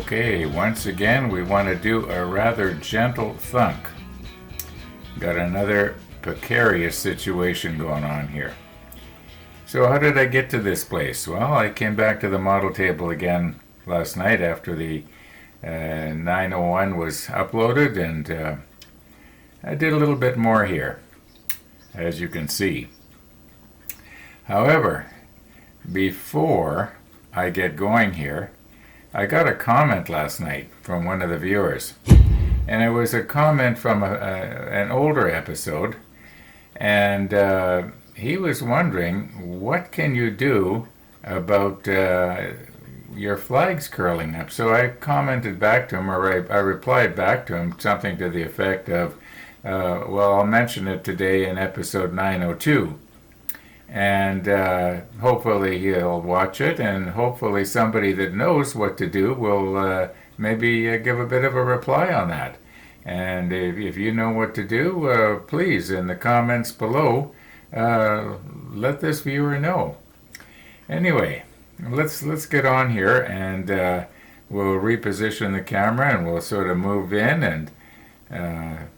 Okay, once again we want to do a rather gentle thunk. Got another precarious situation going on here. So how did I get to this place? Well, I came back to the model table again last night after the 901 was uploaded, and I did a little bit more here, as you can see. However, before I get going here, I got a comment last night from one of the viewers, and it was a comment from an older episode, and he was wondering, what can you do about your flags curling up? So I commented back to him, or I replied back to him, something to the effect of, well, I'll mention it today in episode 902. And hopefully he'll watch it, and hopefully somebody that knows what to do will maybe give a bit of a reply on that. And if you know what to do, please, in the comments below, let this viewer know. Anyway, let's get on here, and we'll reposition the camera, and we'll sort of move in and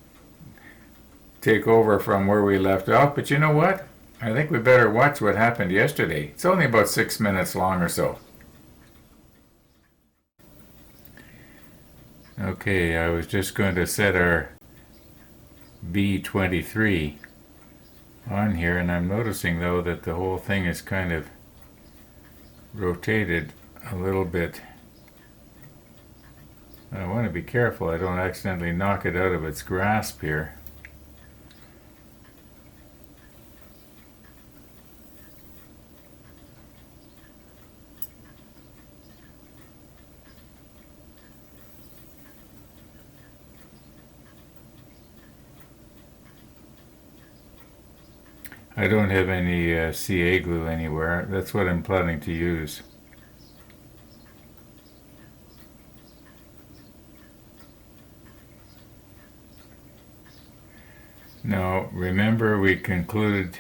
take over from where we left off. But you know what? I think we better watch what happened yesterday. It's only about 6 minutes long or so. Okay, I was just going to set our B-23 on here, and I'm noticing though that the whole thing is kind of rotated a little bit. I want to be careful I don't accidentally knock it out of its grasp here. I don't have any CA glue anywhere. That's what I'm planning to use. Now, remember we concluded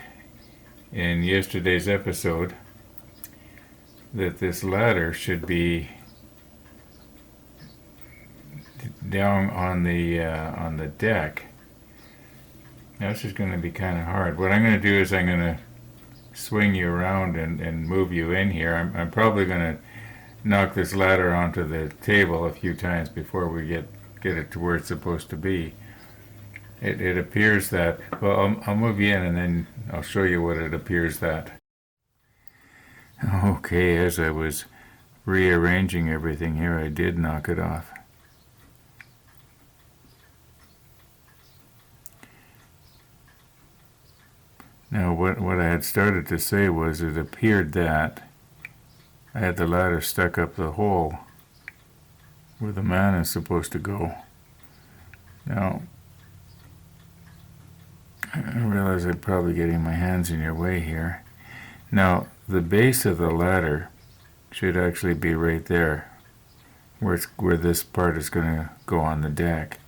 in yesterday's episode that this ladder should be down on the deck. Now this is going to be kind of hard. What I'm going to do is I'm going to swing you around and move you in here. I'm probably going to knock this ladder onto the table a few times before we get it to where it's supposed to be. It appears that, well, I'll move you in and then I'll show you what it appears that. Okay, as I was rearranging everything here, I did knock it off. Now what I had started to say was it appeared that I had the ladder stuck up the hole where the man is supposed to go. Now, I realize I'm probably getting my hands in your way here. Now, the base of the ladder should actually be right there, where this part is going to go on the deck.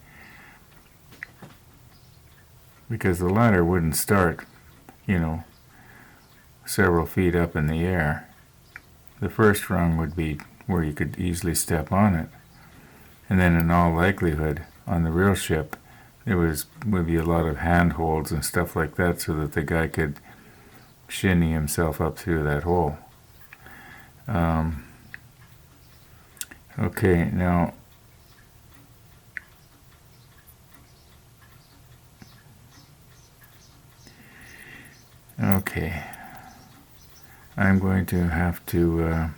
Because the ladder wouldn't start, you know, several feet up in the air. The first rung would be where you could easily step on it. And then in all likelihood, on the real ship, there would be a lot of handholds and stuff like that so that the guy could shinny himself up through that hole. Okay, now okay, I'm going to have to,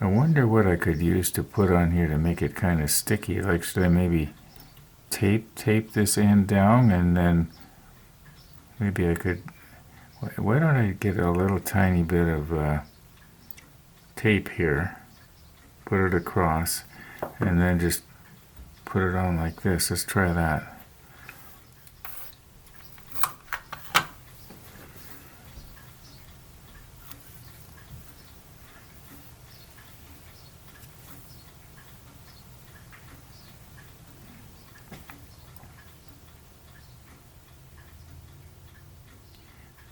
I wonder what I could use to put on here to make it kind of sticky. Like, should I maybe tape this end down, and then maybe I could, why don't I get a little tiny bit of tape here, put it across, and then just put it on like this. Let's try that.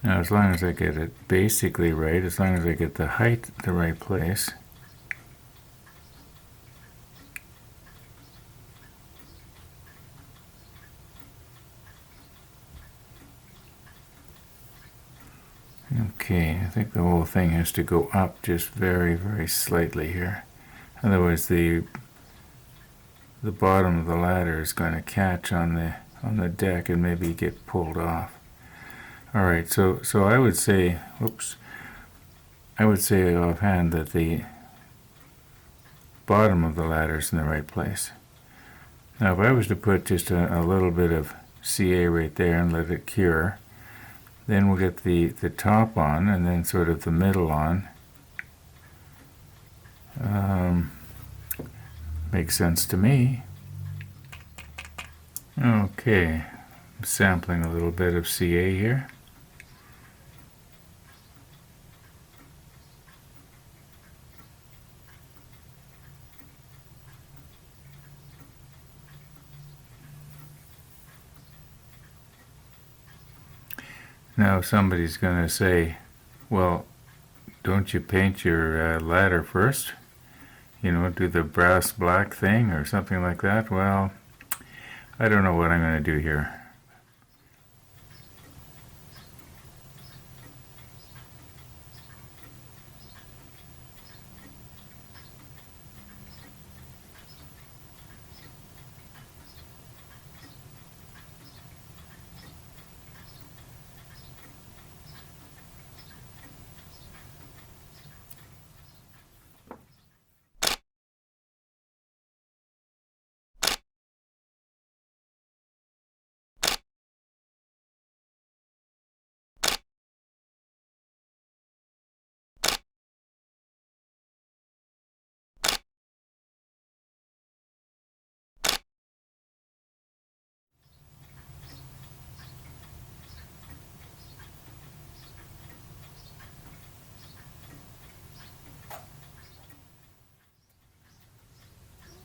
Now, as long as I get it basically right, as long as I get the height the right place, Okay, I think the whole thing has to go up just very, very slightly here. Otherwise the bottom of the ladder is going to catch on the deck and maybe get pulled off. All right, so I would say, I would say offhand that the bottom of the ladder is in the right place. Now, if I was to put just a little bit of CA right there and let it cure, then we'll get the top on and then sort of the middle on. Makes sense to me. Okay, I'm sampling a little bit of CA here. Now somebody's going to say, well, don't you paint your ladder first? You know, do the brass black thing or something like that? Well, I don't know what I'm going to do here.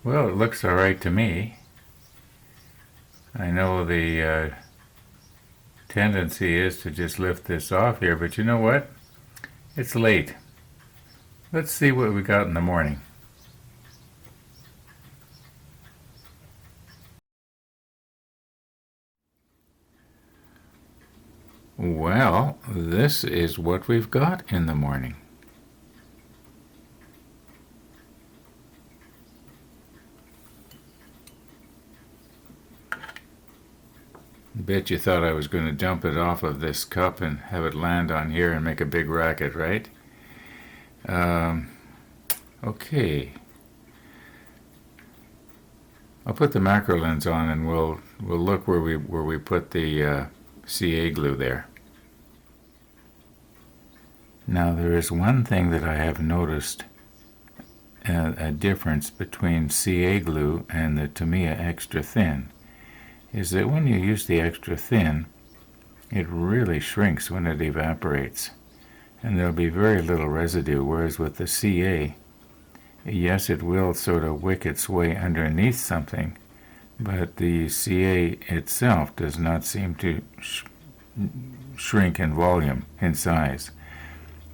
Well, it looks all right to me. I know the tendency is to just lift this off here, but you know what? It's late. Let's see what we got in the morning. Well, this is what we've got in the morning. Bet you thought I was going to dump it off of this cup and have it land on here and make a big racket, right? Okay. I'll put the macro lens on and we'll look where we put the CA glue there. Now there is one thing that I have noticed a difference between CA glue and the Tamiya extra thin is that when you use the extra thin, it really shrinks when it evaporates, and there'll be very little residue, whereas with the CA, yes, it will sort of wick its way underneath something, but the CA itself does not seem to shrink in volume, in size.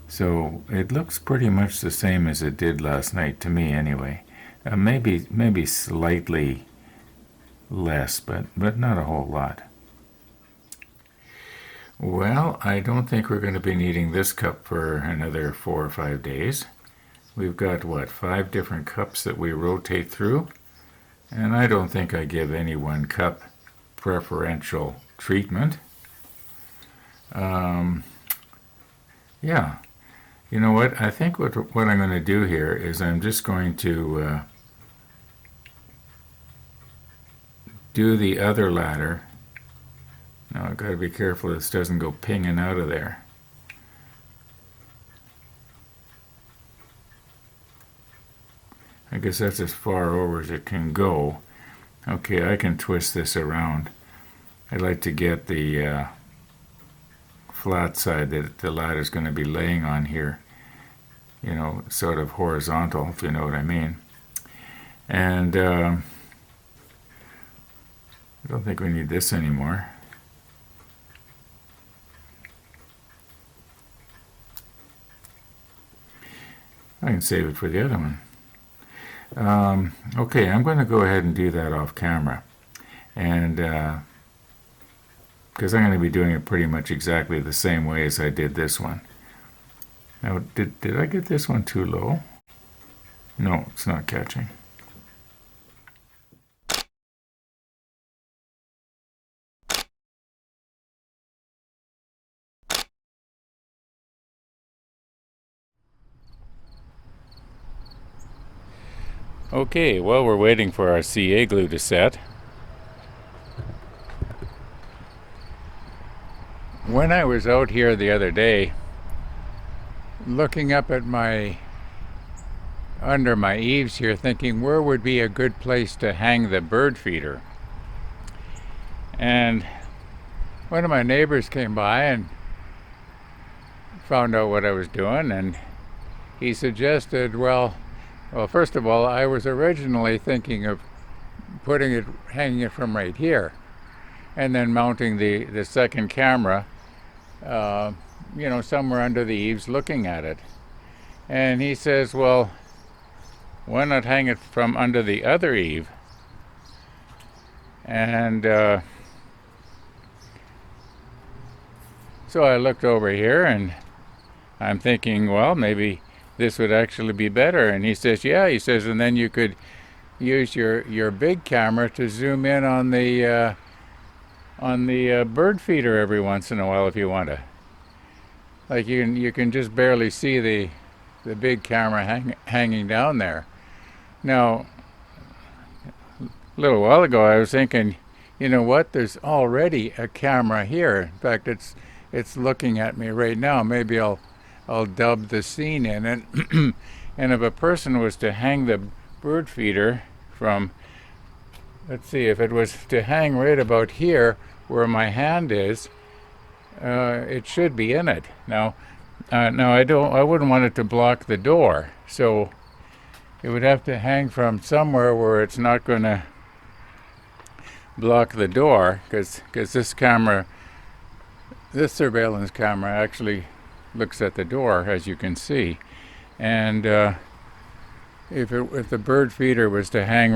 So it looks pretty much the same as it did last night, to me anyway. Maybe slightly less, but not a whole lot. Well, I don't think we're going to be needing this cup for another 4 or 5 days. We've got, 5 different cups that we rotate through, and I don't think I give any one cup preferential treatment. Yeah, you know what? I think what I'm going to do here is I'm just going to do the other ladder. Now I've got to be careful this doesn't go pinging out of there. I guess that's as far over as it can go. Okay, I can twist this around. I'd like to get the flat side that the ladder's going to be laying on here, you know, sort of horizontal, if you know what I mean. And I don't think we need this anymore. I can save it for the other one. Okay, I'm going to go ahead and do that off camera. And because I'm going to be doing it pretty much exactly the same way as I did this one. Now, did I get this one too low? No, it's not catching. Okay, well, we're waiting for our CA glue to set. When I was out here the other day, looking up at under my eaves here, thinking where would be a good place to hang the bird feeder. And one of my neighbors came by and found out what I was doing, and he suggested, well, first of all, I was originally thinking of hanging it from right here, and then mounting the second camera, somewhere under the eaves looking at it. And he says, well, why not hang it from under the other eave? And so I looked over here, and I'm thinking, well, maybe this would actually be better. And he says, yeah, and then you could use your big camera to zoom in on the bird feeder every once in a while if you want to. Like you can just barely see the big camera hanging down there. Now, a little while ago I was thinking, you know what, there's already a camera here. In fact, it's looking at me right now. Maybe I'll dub the scene in it. And if a person was to hang the bird feeder from, let's see, if it was to hang right about here where my hand is, it should be in it. Now I wouldn't want it to block the door, so it would have to hang from somewhere where it's not going to block the door, because this surveillance camera actually looks at the door, as you can see. And if the bird feeder was to hang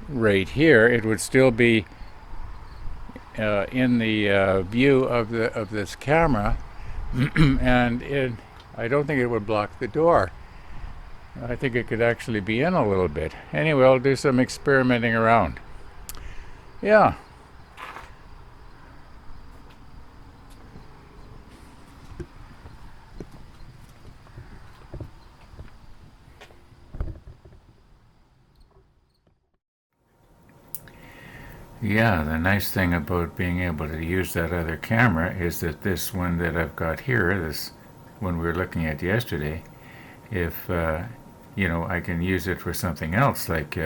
right here, it would still be in the view of this camera, and I don't think it would block the door. I think it could actually be in a little bit. Anyway, I'll do some experimenting around. Yeah. Yeah, the nice thing about being able to use that other camera is that this one that I've got here, this one we were looking at yesterday, if I can use it for something else, like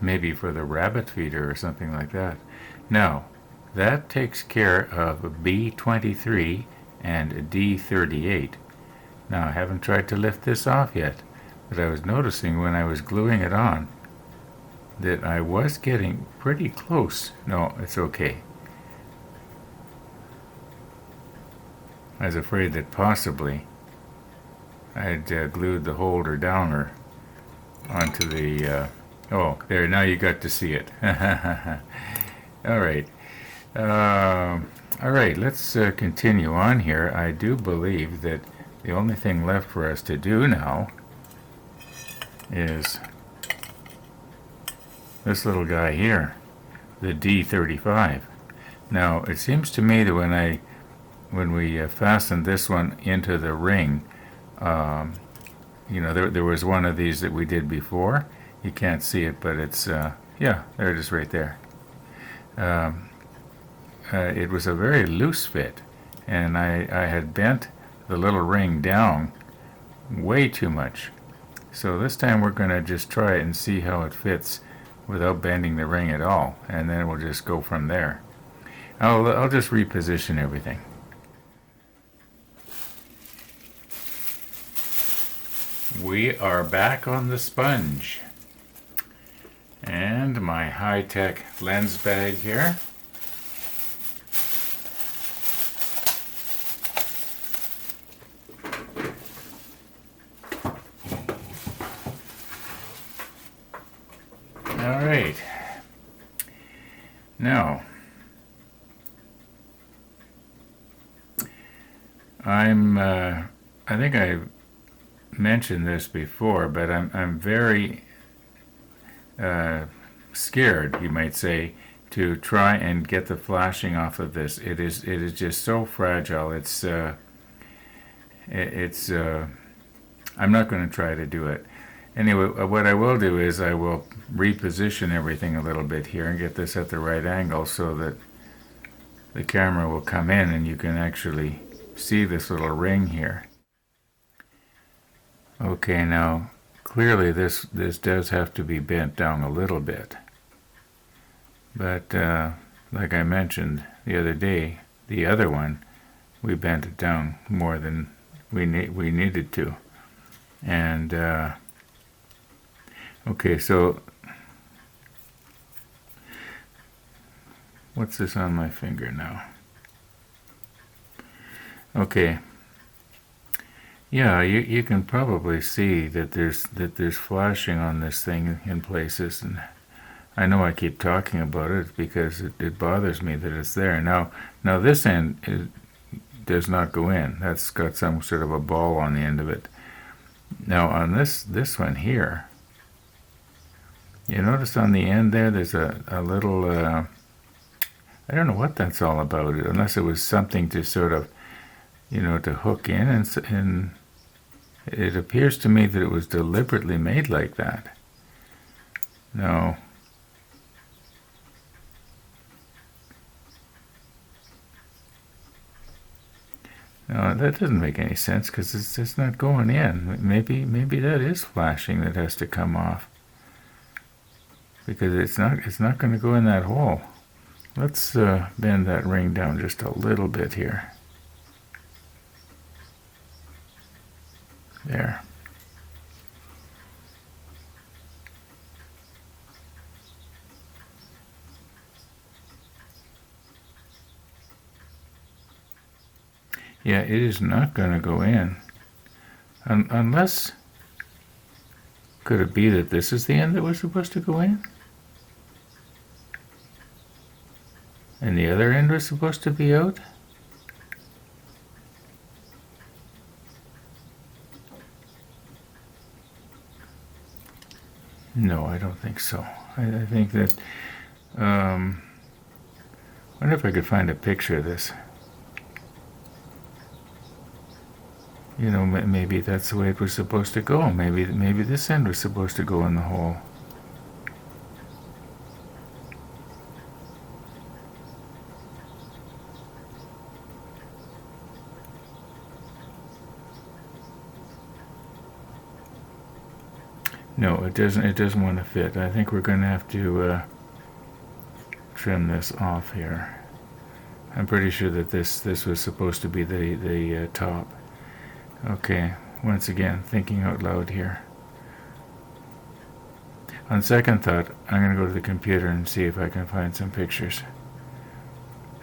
maybe for the rabbit feeder or something like that. Now, that takes care of B23 and D38. Now, I haven't tried to lift this off yet, but I was noticing when I was gluing it on that I was getting pretty close. No, it's okay. I was afraid that possibly I'd glued the holder downer onto the... oh, there, now you got to see it. All right. All right, let's continue on here. I do believe that the only thing left for us to do now is this little guy here, the D35. Now, it seems to me that when we fastened this one into the ring, there was one of these that we did before. You can't see it, but it's, yeah, there it is right there. It was a very loose fit, and I had bent the little ring down way too much. So this time we're going to just try it and see how it fits without bending the ring at all, and then we'll just go from there. I'll just reposition everything. We are back on the sponge, and my high-tech lens bag here. All right. Now, I think I mentioned this before, but I'm very scared, you might say, to try and get the flashing off of this. It is just so fragile. It's I'm not going to try to do it. Anyway, what I will do is I will reposition everything a little bit here and get this at the right angle so that the camera will come in and you can actually see this little ring here. Okay, now clearly this does have to be bent down a little bit. But like I mentioned the other day, the other one, we bent it down more than we needed to. And okay, so what's this on my finger now? Okay. Yeah, you can probably see that there's flashing on this thing in places, and I know I keep talking about it because it bothers me that it's there. Now this end does not go in. That's got some sort of a ball on the end of it. Now on this one here, you notice on the end there, there's a little, I don't know what that's all about, unless it was something to sort of, to hook in, and it appears to me that it was deliberately made like that. No. No, that doesn't make any sense because it's just not going in. Maybe that is flashing that has to come off because it's not going to go in that hole. Let's bend that ring down just a little bit here. There. Yeah, it is not going to go in. Unless, could it be that this is the end that was supposed to go in? And the other end was supposed to be out? No, I don't think so. I think that, wonder if I could find a picture of this. Maybe that's the way it was supposed to go. Maybe this end was supposed to go in the hole. No, it doesn't want to fit. I think we're going to have to trim this off here. I'm pretty sure that this was supposed to be the top. Okay, once again, thinking out loud here. On second thought, I'm going to go to the computer and see if I can find some pictures.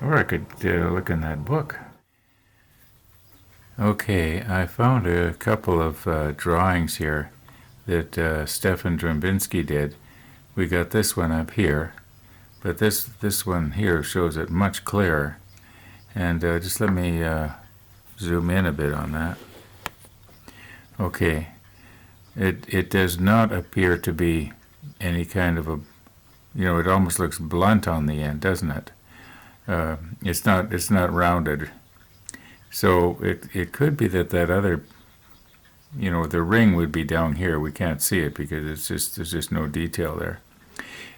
Or I could look in that book. Okay, I found a couple of drawings here that Stefan Drambinski did. We got this one up here, but this one here shows it much clearer. And just let me zoom in a bit on that. Okay, it does not appear to be any kind of a, it almost looks blunt on the end, doesn't it? It's not rounded. So it could be that other, the ring would be down here. We can't see it because there's just no detail there.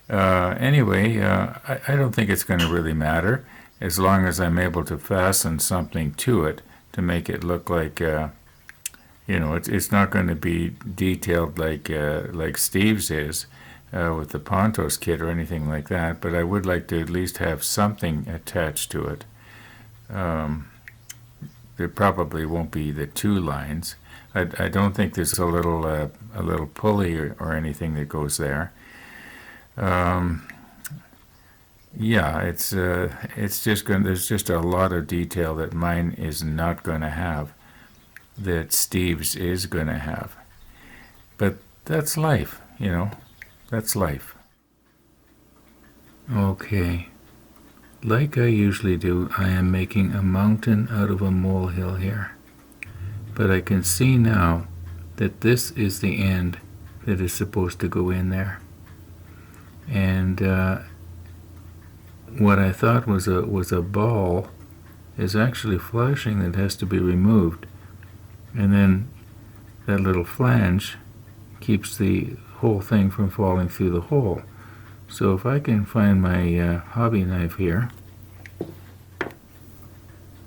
Anyway, I don't think it's going to really matter as long as I'm able to fasten something to it to make it look like, it's not going to be detailed like Steve's is with the Pontos kit or anything like that, but I would like to at least have something attached to it. There probably won't be the two lines. I don't think there's a little pulley or anything that goes there. Yeah, it's just there's just a lot of detail that mine is not going to have, that Steve's is going to have. But that's life, That's life. Okay. like I usually do, I am making a mountain out of a molehill here. But I can see now that this is the end that is supposed to go in there. And what I thought was a ball is actually flashing that has to be removed. And then that little flange keeps the whole thing from falling through the hole. So if I can find my hobby knife here,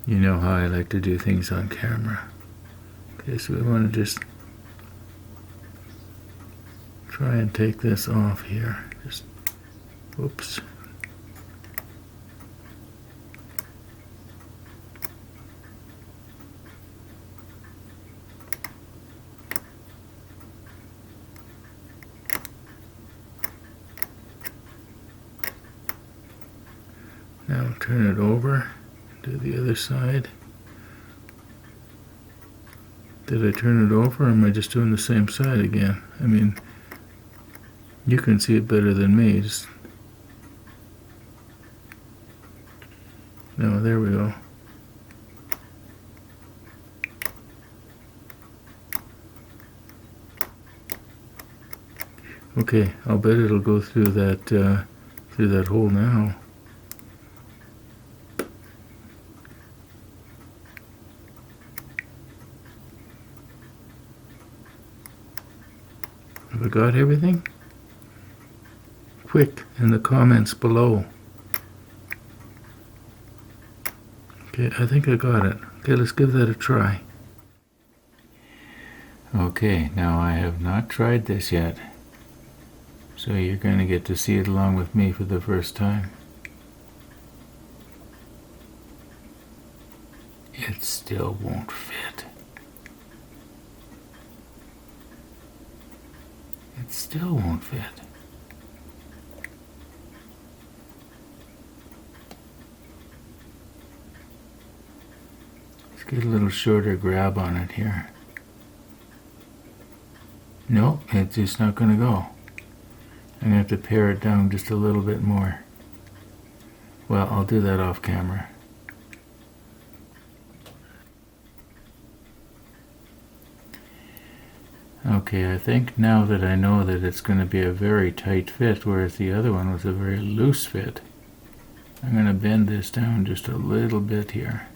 you know how I like to do things on camera. Okay, so we want to just try and take this off here. Just, whoops. Now turn it over, do the other side. Did I turn it over, or am I just doing the same side again? I mean, you can see it better than me. Just... No, there we go. Okay, I'll bet it'll go through that hole now. Have I got everything? Quick, in the comments below. Okay, I think I got it. Okay, let's give that a try. Okay, now I have not tried this yet. So you're going to get to see it along with me for the first time. It still won't fit. It still won't fit. Let's get a little shorter grab on it here. Nope, it's just not going to go. I'm going to have to pare it down just a little bit more. Well, I'll do that off camera. Okay, I think now that I know that it's going to be a very tight fit, whereas the other one was a very loose fit, I'm going to bend this down just a little bit here.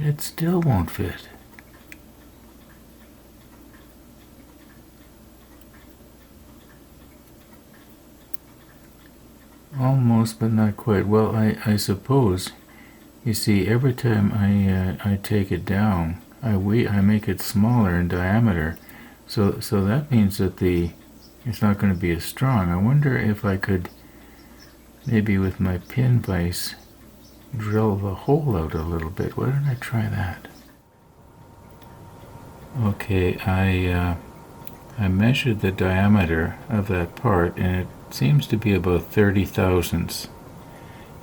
It still won't fit. Almost, but not quite. Well, I suppose, you see, every time I take it down, I make it smaller in diameter. So that means that it's not going to be as strong. I wonder if I could, maybe with my pin vise, drill the hole out a little bit. Why don't I try that? Okay, I measured the diameter of that part, and it seems to be about 30 thousandths,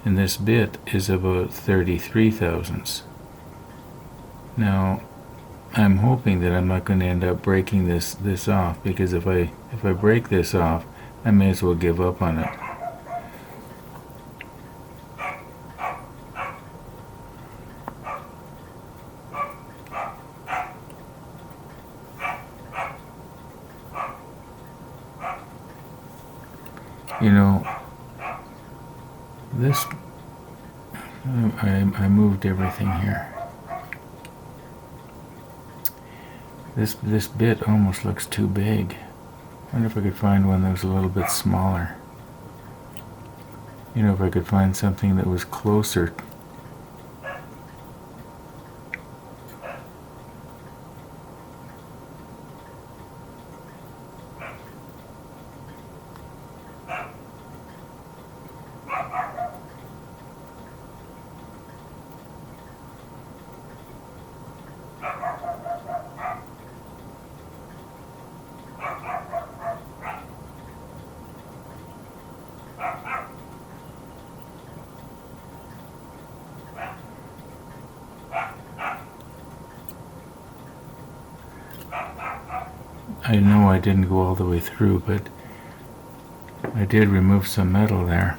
and this bit is about 33 thousandths. Now, I'm hoping that I'm not going to end up breaking this off, because if I break this off, I may as well give up on it. You know, this, I moved everything here. This bit almost looks too big. I wonder if I could find one that was a little bit smaller. You know, if I could find something that was closer. I know I didn't go all the way through, but I did remove some metal there.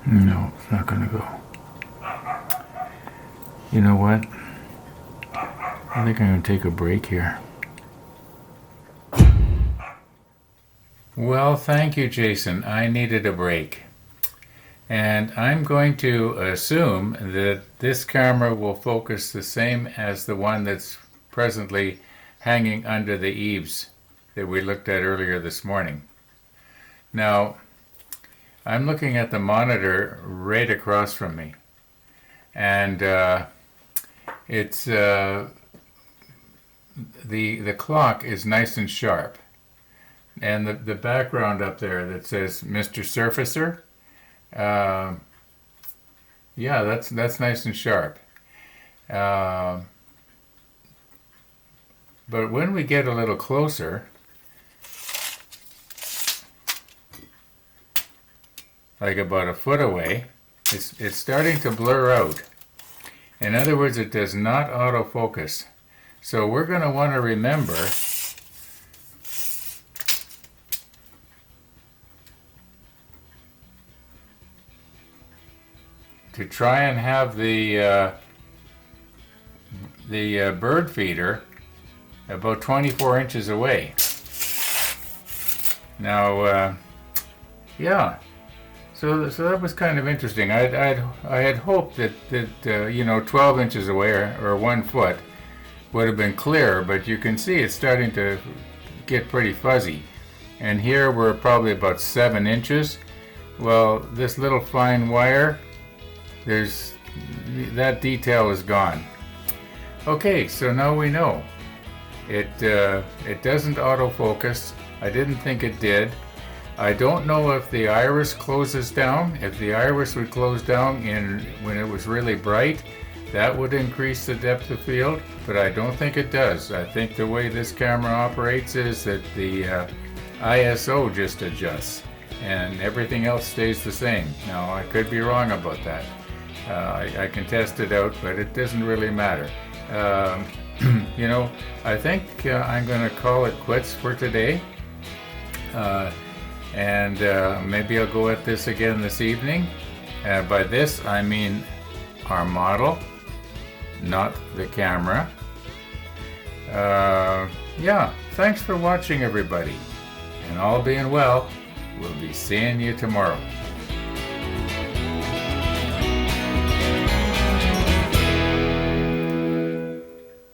No, it's not going to go. You know what? I think I'm going to take a break here. Well, thank you, Jason. I needed a break. And I'm going to assume that this camera will focus the same as the one that's presently hanging under the eaves that we looked at earlier this morning. Now, I'm looking at the monitor right across from me, and it's the clock is nice and sharp, and the background up there that says Mr. Surfacer, yeah, that's nice and sharp. But when we get a little closer, like about a foot away, it's starting to blur out. In other words, it does not autofocus. So we're going to want to remember to try and have the bird feeder about 24 inches away. Now, yeah. So that was kind of interesting. I had hoped that 12 inches away or 1 foot would have been clear, but you can see it's starting to get pretty fuzzy. And here we're probably about 7 inches. Well, this little fine wire, that detail is gone. Okay, so now we know. It doesn't autofocus. I didn't think it did. I don't know if the iris closes down. If the iris would close down when it was really bright, that would increase the depth of field, but I don't think it does. I think the way this camera operates is that the ISO just adjusts and everything else stays the same. Now, I could be wrong about that. I can test it out, but it doesn't really matter. I think I'm going to call it quits for today. And maybe I'll go at this again this evening. By this, I mean our model, not the camera. Yeah, thanks for watching, everybody. And all being well, we'll be seeing you tomorrow.